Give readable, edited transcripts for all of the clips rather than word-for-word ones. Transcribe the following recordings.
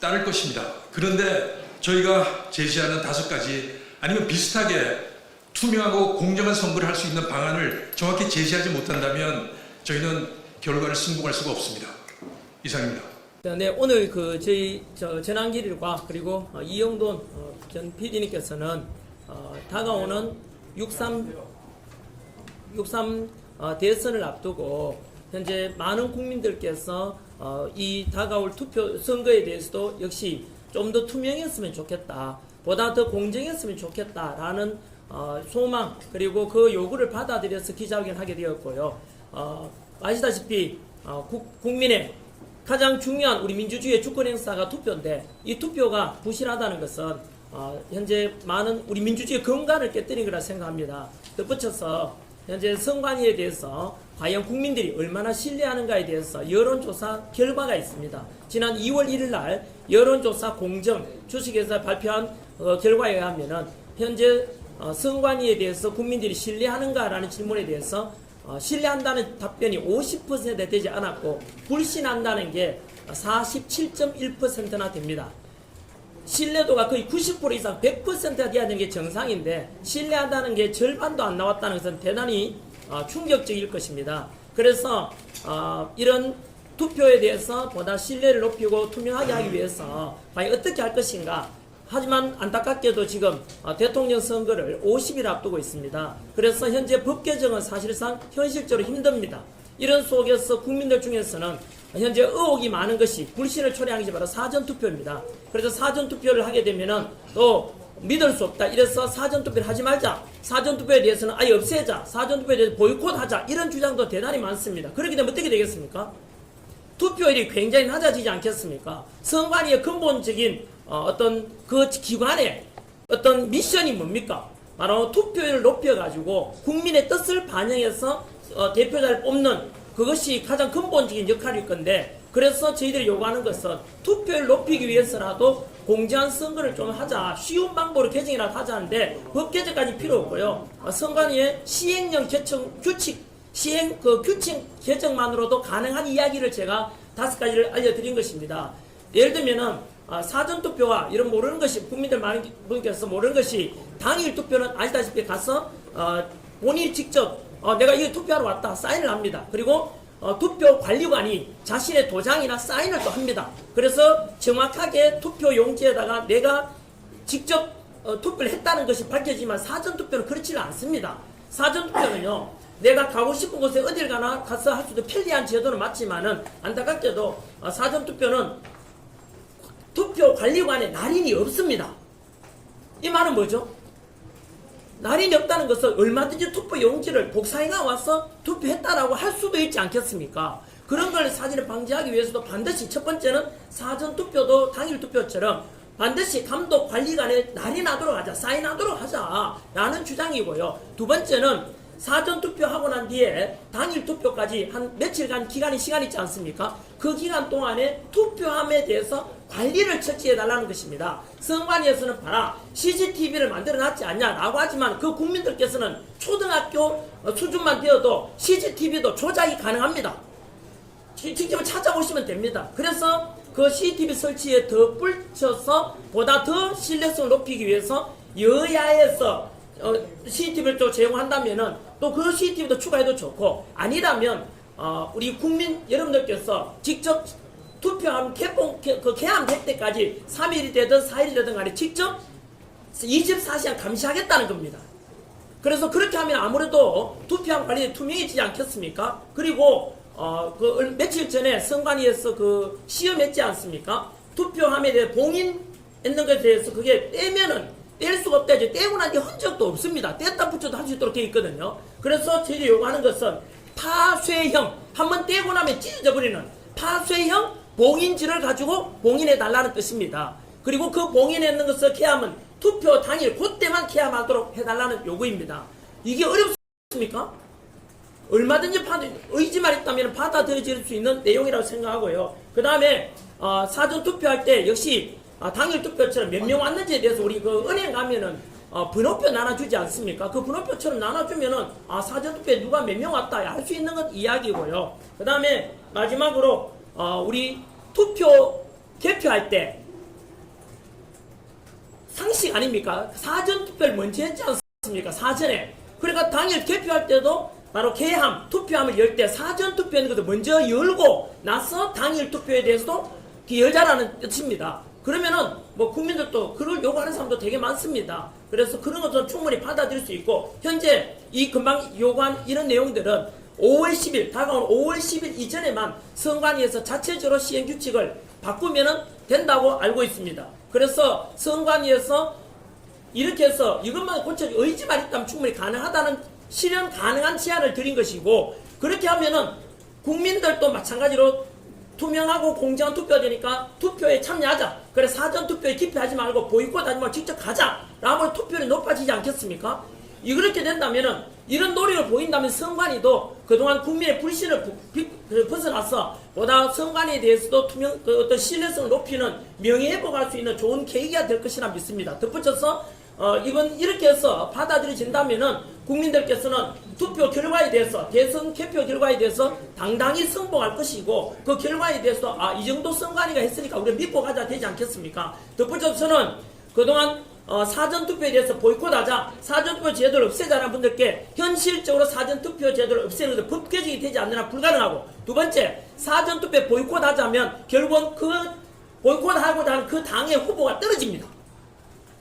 따를 것입니다. 그런데 저희가 제시하는 5가지 아니면 비슷하게 투명하고 공정한 선거를 할 수 있는 방안을 정확히 제시하지 못한다면 저희는 결과를 승복할 수가 없습니다. 이상입니다. 네, 오늘 저희 전환길일과 그리고 이영돈 전 PD님께서는 다가오는 6.3 대선을 앞두고 현재 많은 국민들께서 이 다가올 투표 선거에 대해서도 역시 좀 더 투명했으면 좋겠다, 보다 더 공정했으면 좋겠다라는 소망 그리고 그 요구를 받아들여서 기자회견을 하게 되었고요. 아시다시피 국민의 가장 중요한 우리 민주주의의 주권 행사가 투표인데 이 투표가 부실하다는 것은 현재 많은 우리 민주주의 근간을 깨뜨린 거라 생각합니다. 덧붙여서 현재 선관위에 대해서 과연 국민들이 얼마나 신뢰하는가에 대해서 여론조사 결과가 있습니다. 지난 2월 1일 날 여론조사 공정 주식회사 발표한 결과에 의하면은 현재 선관위에 대해서 국민들이 신뢰하는가라는 질문에 대해서 신뢰한다는 답변이 50% 되지 않았고 불신한다는 게 47.1%나 됩니다. 신뢰도가 거의 90% 이상 100%가 돼야 되는 게 정상인데 신뢰한다는 게 절반도 안 나왔다는 것은 대단히 충격적일 것입니다. 그래서 이런 투표에 대해서 보다 신뢰를 높이고 투명하게 하기 위해서 과연 어떻게 할 것인가. 하지만 안타깝게도 지금 대통령 선거를 50일 앞두고 있습니다. 그래서 현재 법 개정은 사실상 현실적으로 힘듭니다. 이런 속에서 국민들 중에서는 현재 의혹이 많은 것이 불신을 초래하는 게 바로 사전투표입니다. 그래서 사전투표를 하게 되면은 또 믿을 수 없다. 이래서 사전투표를 하지 말자. 사전투표에 대해서는 아예 없애자. 사전투표에 대해서 보이콧하자. 이런 주장도 대단히 많습니다. 그렇게 되면 어떻게 되겠습니까? 투표율이 굉장히 낮아지지 않겠습니까? 선관위의 근본적인 어떤 그 기관의 어떤 미션이 뭡니까? 바로 투표율을 높여가지고 국민의 뜻을 반영해서 대표자를 뽑는 그것이 가장 근본적인 역할일 건데, 그래서 저희들이 요구하는 것은 투표율을 높이기 위해서라도 공정한 선거를 좀 하자, 쉬운 방법으로 개정이라도 하자는데 법 개정까지 필요 없고요. 선관위의 시행령 규칙 개정만으로도 가능한 이야기를 제가 5가지를 알려드린 것입니다. 예를 들면은 사전투표와 이런 모르는 것이 국민들 많은 분께서 모르는 것이 당일 투표는 아시다시피 가서 본인이 직접 내가 이거 투표하러 왔다 사인을 합니다. 그리고 투표 관리관이 자신의 도장이나 사인을 또 합니다. 그래서 정확하게 투표 용지에다가 내가 직접 투표를 했다는 것이 밝혀지지만 사전투표는 그렇지는 않습니다. 사전투표는요, 내가 가고 싶은 곳에 어딜 가나 가서 할 수도 편리한 제도는 맞지만은 안타깝게도 사전투표는 투표 관리관에 날인이 없습니다. 이 말은 뭐죠? 날인이 없다는 것은 얼마든지 투표 용지를 복사해가 와서 투표했다라고 할 수도 있지 않겠습니까? 그런 걸 사진을 방지하기 위해서도 반드시 첫 번째는 사전투표도 당일 투표처럼 반드시 감독 관리관에 날인하도록 하자, 사인하도록 하자라는 주장이고요. 두 번째는 사전투표하고 난 뒤에 당일 투표까지 한 며칠간 시간이 있지 않습니까? 그 기간 동안에 투표함에 대해서 관리를 처치해달라는 것입니다. 선관위에서는 봐라, CCTV를 만들어놨지 않냐라고 하지만 그 국민들께서는 초등학교 수준만 되어도 CCTV도 조작이 가능합니다. 직접 찾아보시면 됩니다. 그래서 그 CCTV 설치에 더 뿔쳐서 보다 더 신뢰성을 높이기 위해서 여야에서 CCTV를 또 제공한다면은 또 그 CCTV도 추가해도 좋고, 아니라면 우리 국민 여러분들께서 직접 투표함 개함될 때까지 3일이 되든 4일이 되든 간에 직접 24시간 감시하겠다는 겁니다. 그래서 그렇게 하면 아무래도 투표함 관리에 투명해지지 않겠습니까? 그리고 그 며칠 전에 선관위에서 그 시험했지 않습니까? 투표함에 대해 봉인했는 것에 대해서 그게 떼면은 뗄 수가 없다. 이제 떼고 난 뒤 흔적도 없습니다. 뗐다 붙여도 할 수 있도록 되어 있거든요. 그래서 저희들이 요구하는 것은 파쇄형, 한번 떼고 나면 찢어져 버리는 파쇄형 봉인지를 가지고 봉인해 달라는 뜻입니다. 그리고 그 봉인했는 것을 개함은 투표 당일 그때만 개함하도록 해달라는 요구입니다. 이게 어렵습니까? 얼마든지 의지만 있다면 받아들여질 수 있는 내용이라고 생각하고요. 그 다음에 사전 투표할 때 역시 당일 투표처럼 몇 명 왔는지에 대해서 우리 그 은행 가면은 번호표 나눠주지 않습니까? 그 번호표처럼 나눠주면은 사전 투표에 누가 몇 명 왔다 할 수 있는 건 이야기고요. 그 다음에 마지막으로 우리 투표 개표할 때 상식 아닙니까? 사전 투표를 먼저 했지 않습니까? 사전에. 그러니까 당일 개표할 때도 바로 개함, 투표함을 열 때 사전 투표하는 것도 먼저 열고 나서 당일 투표에 대해서도 열자라는 뜻입니다. 그러면은 뭐 국민들도 그걸 요구하는 사람도 되게 많습니다. 그래서 그런 것도 충분히 받아들일 수 있고, 현재 이 금방 요구한 이런 내용들은 5월 10일, 다가온 5월 10일 이전에만 선관위에서 자체적으로 시행규칙을 바꾸면은 된다고 알고 있습니다. 그래서 선관위에서 이렇게 해서 이것만 고쳐 의지만 있다면 충분히 가능하다는 실현 가능한 제안을 드린 것이고, 그렇게 하면은 국민들도 마찬가지로 투명하고 공정한 투표가 되니까 투표에 참여하자. 그래 사전 투표에 기표하지 말고 보이콧하지 말고 직접 가자. 라면 투표율이 높아지지 않겠습니까? 이렇게 된다면은 이런 노력을 보인다면 선관위도 그동안 국민의 불신을 벗어나서 보다 선관위에 대해서도 어떤 신뢰성을 높이는 명예회복할 수 있는 좋은 계기가 될 것이라 믿습니다. 덧붙여서 이번 이렇게 해서 받아들여진다면은 국민들께서는 투표 결과에 대해서 대선 개표 결과에 대해서 당당히 승복할 것이고, 그 결과에 대해서 이 정도 선관위가 했으니까 우리가 믿고 가자 되지 않겠습니까? 덧붙여서는 그동안 사전투표에 대해서 보이콧하자, 사전투표 제도를 없애자는 분들께 현실적으로 사전투표 제도를 없애는 것도 법 개정이 되지 않는 한 불가능하고, 두 번째, 사전투표에 보이콧하자면 결국은 그 보이콧하고자 하는 그 당의 후보가 떨어집니다.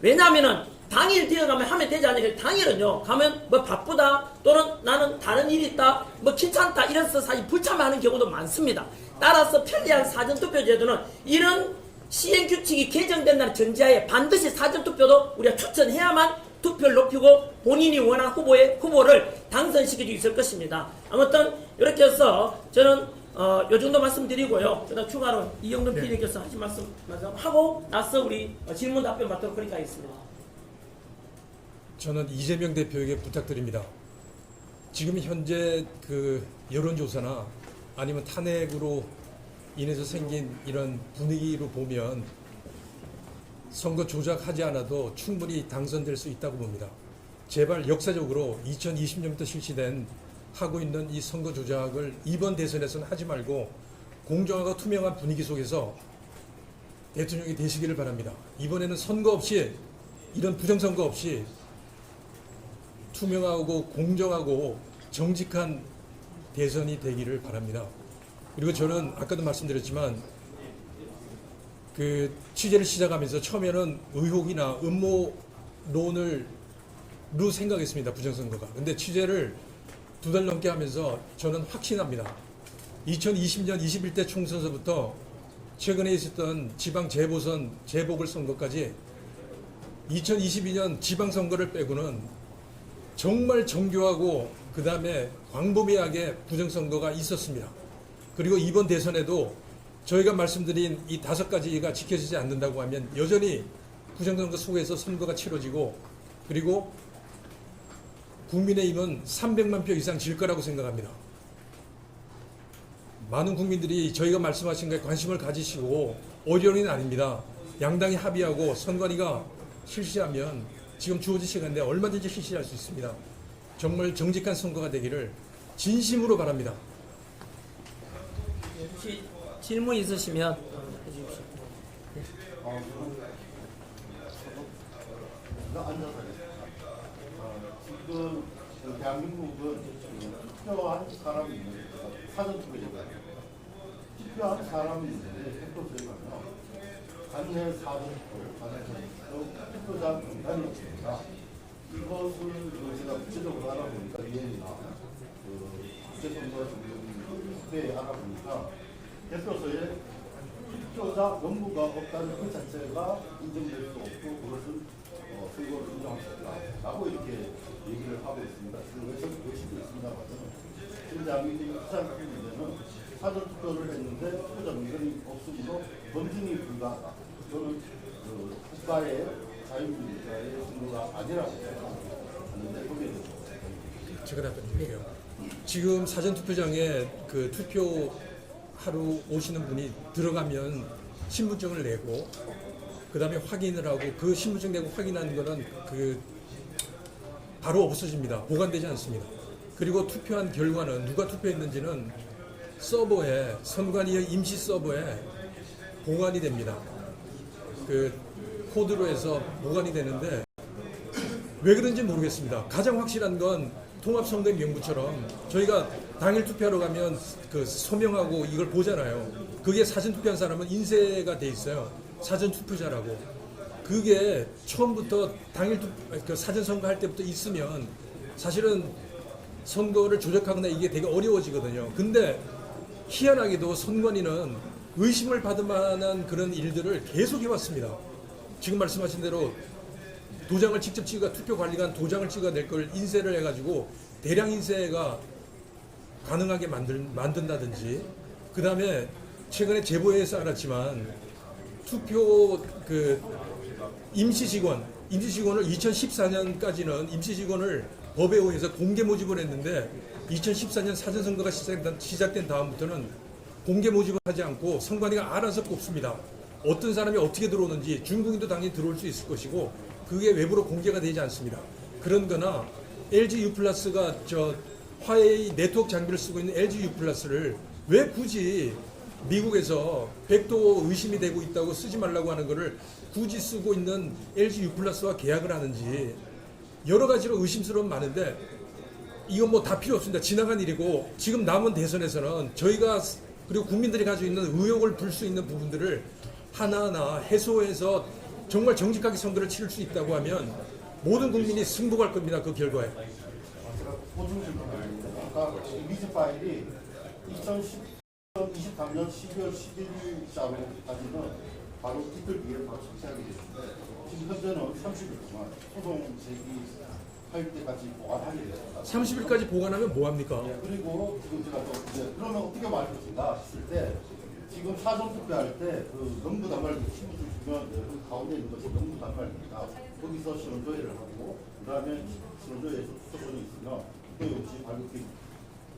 왜냐하면은 당일 되어가면 하면 되지 않으니까, 당일은요 가면 뭐 바쁘다 또는 나는 다른 일이 있다 뭐 귀찮다 이래서 사실 불참하는 경우도 많습니다. 따라서 편리한 사전투표 제도는 이런 시행규칙이 개정된다는 전제하에 반드시 사전투표도 우리가 추천해야만 투표를 높이고 본인이 원하는 후보를 당선시킬 수 있을 것입니다. 아무튼 이렇게 해서 저는 요 정도 말씀드리고요. 그다음 추가로 이영돈 PD께서 하신 말씀 하고 나서 우리 질문 답변 받도록 그렇게 하겠습니다. 저는 이재명 대표에게 부탁드립니다. 지금 현재 그 여론조사나 아니면 탄핵으로 인해서 생긴 이런 분위기로 보면 선거 조작하지 않아도 충분히 당선될 수 있다고 봅니다. 제발 역사적으로 2020년부터 실시된 하고 있는 이 선거 조작을 이번 대선에서는 하지 말고 공정하고 투명한 분위기 속에서 대통령이 되시기를 바랍니다. 이번에는 선거 없이, 이런 부정선거 없이 투명하고 공정하고 정직한 대선이 되기를 바랍니다. 그리고 저는 아까도 말씀드렸지만 그 취재를 시작하면서 처음에는 의혹이나 음모론을 생각했습니다. 부정선거가. 근데 취재를 2달 넘게 하면서 저는 확신합니다. 2020년 21대 총선서부터 최근에 있었던 지방 재보선 재보궐선거까지 2022년 지방선거를 빼고는 정말 정교하고 그 다음에 광범위하게 부정선거가 있었습니다. 그리고 이번 대선에도 저희가 말씀드린 이 5가지가 지켜지지 않는다고 하면 여전히 부정선거 속에서 선거가 치러지고, 그리고 국민의힘은 300만 표 이상 질 거라고 생각합니다. 많은 국민들이 저희가 말씀하신 것에 관심을 가지시고, 어려움은 아닙니다. 양당이 합의하고 선관위가 실시하면 지금 주어진 시간 내에 얼마든지 실시할 수 있습니다. 정말 정직한 선거가 되기를 진심으로 바랍니다. 혹시 질문 있으시면 해주십시오. 지금 대한민국은 투표한 사람이 있는데, 사전투표제가 투표한 사람이 있는데, 투표소에 가면 관내 사전투표, 관내 투표자 명단이 있습니다. 이것을 제가 구체적으로 알아보니까 유엔이나 국제선거 협회에 알아보니까 대표소에 투표자 명부가 없다는 그 자체가 인정될 수 없고, 그것을 선거를 인정할 수 없다라고 이렇게 얘기를 하고 있습니다. 그래서 외치고 있습니다만, 지금 대한민국의 가장 큰 문제는 사전투표를 했는데 투표자 명단이 없으므로 검증이 불가하다. 저는 국가의 자유민주주의의 선거가 아니라고 생각하는데, 거기에 대해서 제가 답변드릴게요. 지금 사전투표장에 그 투표하러 오시는 분이 들어가면 신분증을 내고 그 다음에 확인을 하고, 그 신분증 내고 확인하는 거는 그 바로 없어집니다. 보관되지 않습니다. 그리고 투표한 결과는 누가 투표했는지는 서버에, 선관위의 임시 서버에 보관이 됩니다. 그 코드로 해서 보관이 되는데 왜 그런지 모르겠습니다. 가장 확실한 건 통합선거의 명부처럼 저희가 당일 투표하러 가면 그 서명하고 이걸 보잖아요. 그게 사전 투표한 사람은 인쇄가 돼 있어요. 사전 투표자라고. 그게 처음부터 그 사전 선거할 때부터 있으면 사실은 선거를 조작하거나 이게 되게 어려워지거든요. 근데 희한하게도 선관위는 의심을 받을 만한 그런 일들을 계속 해왔습니다. 지금 말씀하신 대로 도장을 직접 찍어 투표 관리관 도장을 찍어낼 걸 인쇄를 해가지고 대량 인쇄가 가능하게 만든다든지, 그 다음에 최근에 제보에서 알았지만 투표 그 임시직원을 2014년까지는 임시직원을 법에 의해서 공개 모집을 했는데 2014년 사전선거가 시작된 다음부터는 공개 모집을 하지 않고 선관위가 알아서 뽑습니다. 어떤 사람이 어떻게 들어오는지 중국인도 당연히 들어올 수 있을 것이고 그게 외부로 공개가 되지 않습니다. 그런 거나 LG U+가 저 화웨이 네트워크 장비를 쓰고 있는 LG U+를 왜 굳이 미국에서 백도 의심이 되고 있다고 쓰지 말라고 하는 거를 굳이 쓰고 있는 LG U+와 계약을 하는지 여러 가지로 의심스러운 많은데 이건 뭐 다 필요 없습니다. 지나간 일이고 지금 남은 대선에서는 저희가 그리고 국민들이 가지고 있는 의혹을 풀 수 있는 부분들을 하나하나 해소해서 정말 정직하게 선거를 치를 수 있다고 하면 모든 국민이 승복할 겁니다. 그 결과에. 제가 보충 질문드립니다. 아까 리즈 파일이 2023년 12월 11일자로까지는 바로 이틀 뒤에 바로 삭제하게 됐는데 지금 현재는 30일 동안 소송 제기할 때까지 보관하게 됐습니다. 30일까지 보관하면 뭐합니까? 예, 그리고 지금 제가 또 이제 그러면 어떻게 말할 것인가 했을 때 지금 사전 투표할 때 그 넘부 단말기 친구들 주면 그 가운데 있는 것이 넘부 단말기니까 거기서 신원조회를 하고 그다음에 신원조회에서 투표권이 있으면 투표용지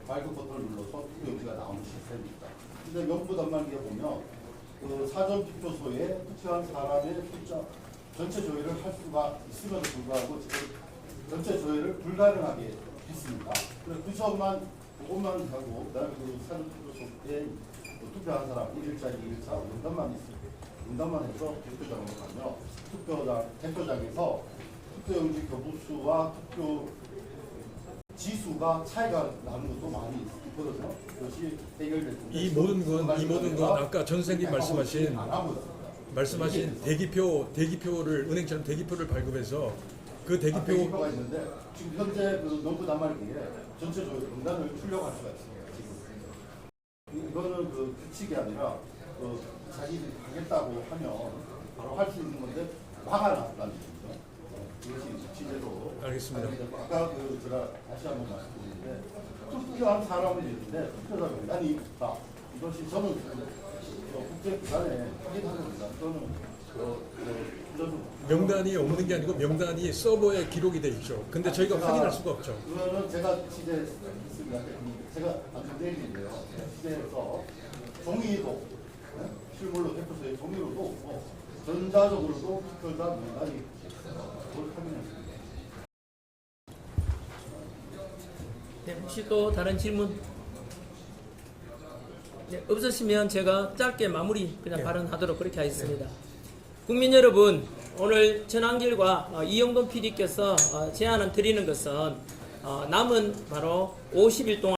발급 버튼을 눌러서 투표용지가 나오는 시스템입니다. 근데 명부 단말기에 보면 그 사전 투표소에 투표한 사람의 숫자 전체 조회를 할 수가 있음에도 불구하고 지금 전체 조회를 불가능하게 했습니다. 그래서 그 점만 그것만 하고 그다음에 그 사전 투표소에 투표한 사람 1일차, 2일차 응답만 해서 대표장으로 가면 대표장에서 투표용지 교부수와 투표 지수가 차이가 나는 것도 많이 있거든요. 그것이 해결됐는데 이 모든 건 아까 전 선생님 말씀하신 대기표를 은행처럼 대기표를 발급해서 그 대기표가 있는데 지금 현재 그 넘부 단말기에 전체 조회 응답을 출력할 수가 있습니다. 지금 이거는 그 규칙이 아니라 그 자기들이 하겠다고 하면 바로 할 수 있는 건데 막아놨다는 거죠. 그것이 규칙대로 알겠습니다. 아까 그 제가 다시 한번 말씀드리는데 투표한 사람은 있는데 투표자 명단이 있다. 이것이 저는 국제 기관에 확인하는 겁니다. 저는 명단이 없는 게 아니고 명단이 서버에 기록이 돼 있죠. 근데 저희가 확인할 수가 없죠. 그거는 제가 취재했습니다. 제가 내일인데요. 취재해서 종이도 실물로 대표소에 종이로도 없고 전자적으로도 투표자 명단이 그걸 확인했습니다. 네, 혹시 또 다른 질문? 네, 없으시면 제가 짧게 마무리 그냥 발언하도록 그렇게 하겠습니다. 국민 여러분, 오늘 전한길과 이영돈 PD께서 제안을 드리는 것은 남은 바로 50일 동안